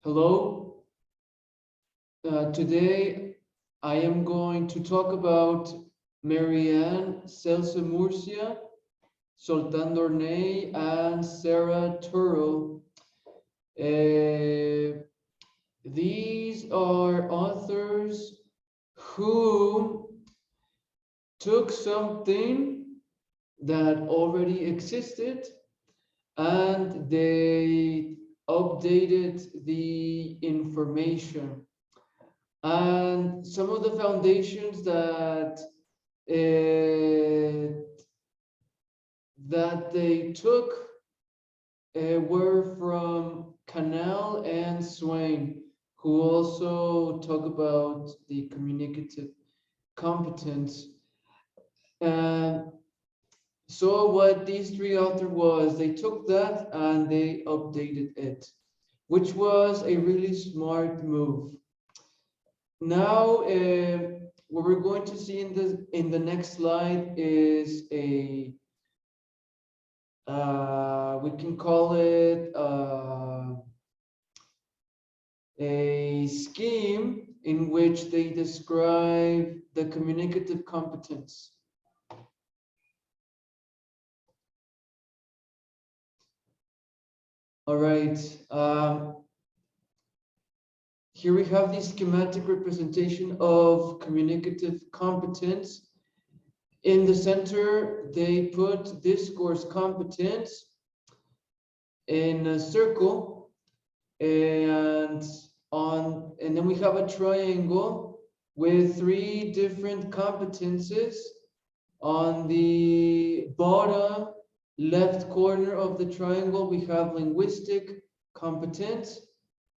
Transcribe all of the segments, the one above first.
Hello. Today I am going to talk about Marianne Celce-Murcia, Zoltán Dörney, and Sarah Thurell. These are authors who took something that already existed and they updated the information. And some of the foundations that they took were from Canal and Swain, who also talk about the communicative competence. And so what these three authors was, they took that and they updated it, which was a really smart move. Now, what we're going to see in the next slide is we can call it a scheme in which they describe the communicative competence. All right. Here we have the schematic representation of communicative competence. In the center, they put discourse competence in a circle, and then we have a triangle with three different competences. On the bottom left corner of the triangle, we have linguistic competence.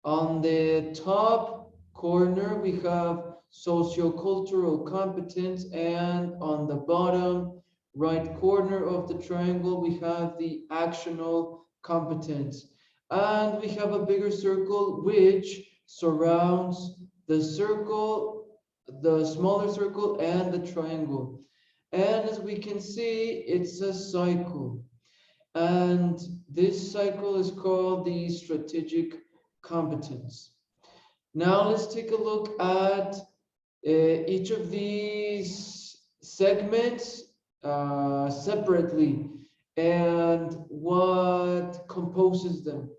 On the top corner, we have sociocultural competence, and on the bottom right corner of the triangle, we have the actional competence. And we have a bigger circle which surrounds the circle, the smaller circle, and the triangle. And as we can see, it's a cycle. And this cycle is called the strategic competence. Now let's take a look at each of these segments separately and what composes them.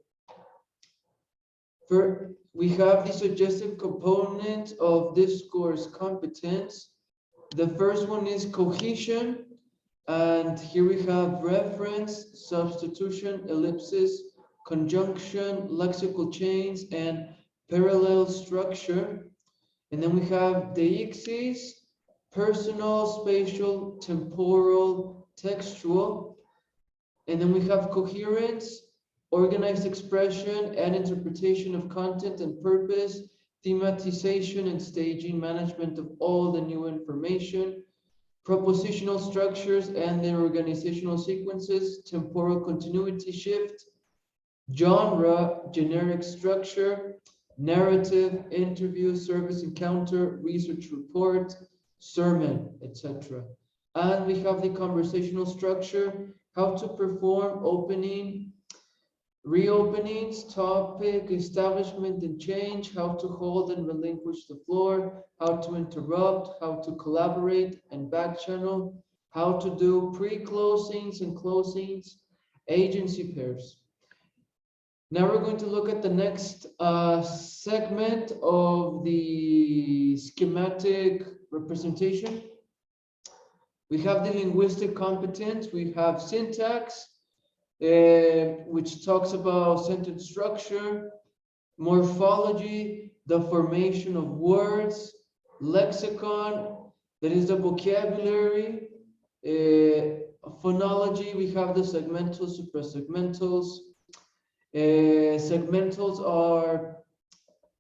We have the suggestive component of discourse competence. The first one is cohesion, and here we have reference, substitution, ellipsis, conjunction, lexical chains, and parallel structure. And then we have deixis, personal, spatial, temporal, textual. And then we have coherence, organized expression and interpretation of content and purpose, thematization and staging, management of all the new information, propositional structures and their organizational sequences, temporal continuity shift, genre, generic structure, narrative, interview, service encounter, research report, sermon, etc. And we have the conversational structure, how to perform opening, reopenings, topic, establishment and change, how to hold and relinquish the floor, how to interrupt, how to collaborate and back channel, how to do pre-closings and closings, agency pairs. Now we're going to look at the next segment of the schematic representation. We have the linguistic competence, we have syntax, which talks about sentence structure, morphology, the formation of words, lexicon, that is the vocabulary, phonology, we have the segmentals, suprasegmentals. Segmentals are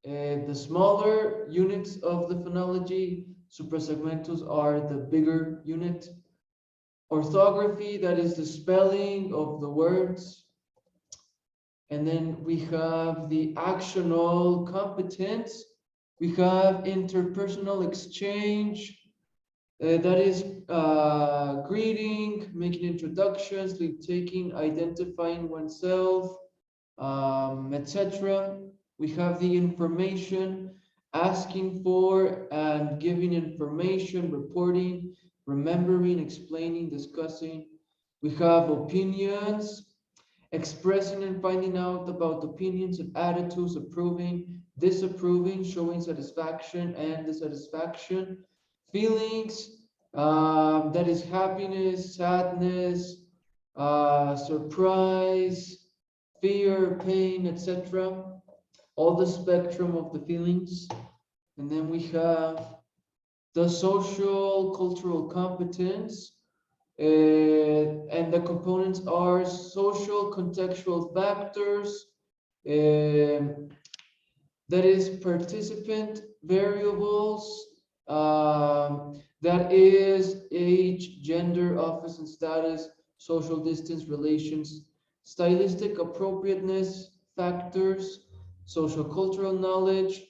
the smaller units of the phonology, suprasegmentals are the bigger unit. Orthography, that is the spelling of the words. And then we have the actional competence. We have interpersonal exchange, that is greeting, making introductions, leave taking, identifying oneself, etc. We have the information, asking for and giving information, reporting, remembering, explaining, discussing. We have opinions, expressing and finding out about opinions and attitudes, approving, disapproving, showing satisfaction and dissatisfaction. Feelings, that is happiness, sadness, surprise, fear, pain, etc. All the spectrum of the feelings. And then we have the social cultural competence, and the components are social contextual factors, that is participant variables, that is age, gender, office and status, social distance, relations, stylistic appropriateness factors, social cultural knowledge,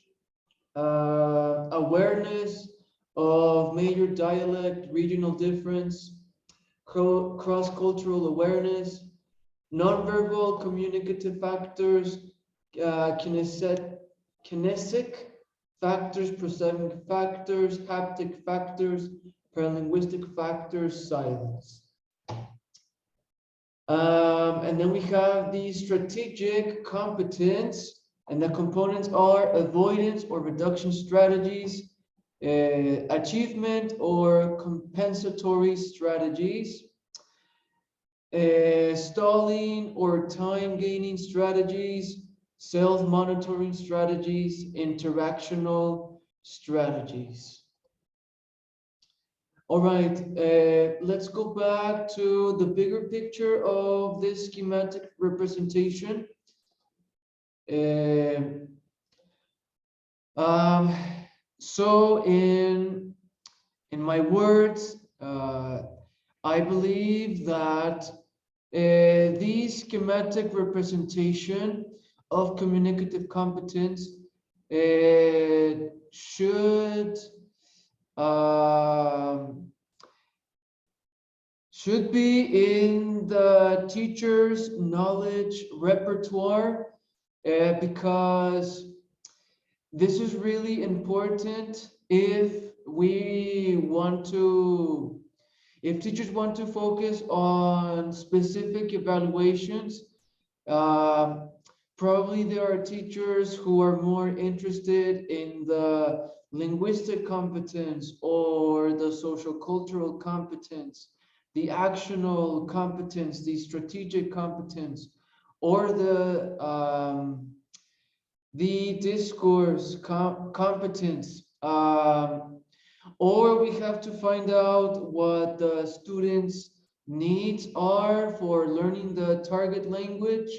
awareness of major dialect, regional difference, cross-cultural awareness, nonverbal communicative factors, kinesic factors, perceiving factors, haptic factors, paralinguistic factors, silence. And then we have the strategic competence, and the components are avoidance or reduction strategies, achievement or compensatory strategies, stalling or time gaining strategies, self-monitoring strategies, interactional strategies. All right, let's go back to the bigger picture of this schematic representation. So in my words, I believe that the schematic representation of communicative competence should be in the teacher's knowledge repertoire, because this is really important if teachers want to focus on specific evaluations. Probably there are teachers who are more interested in the linguistic competence or the social cultural competence, the actional competence, the strategic competence, or the discourse competence. Or we have to find out what the students' needs are for learning the target language.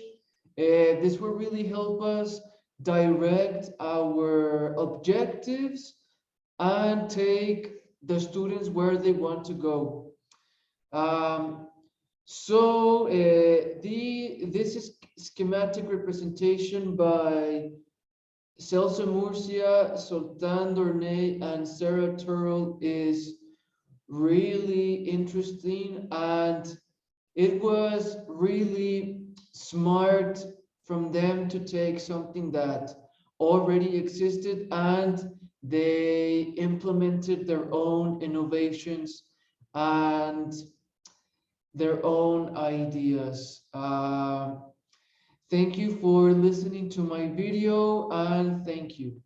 This will really help us direct our objectives and take the students where they want to go. This is schematic representation by Celce-Murcia, Zoltán, Dörney, and Sarah Thurell is really interesting, and it was really smart from them to take something that already existed and they implemented their own innovations and their own ideas. Thank you for listening to my video, and thank you.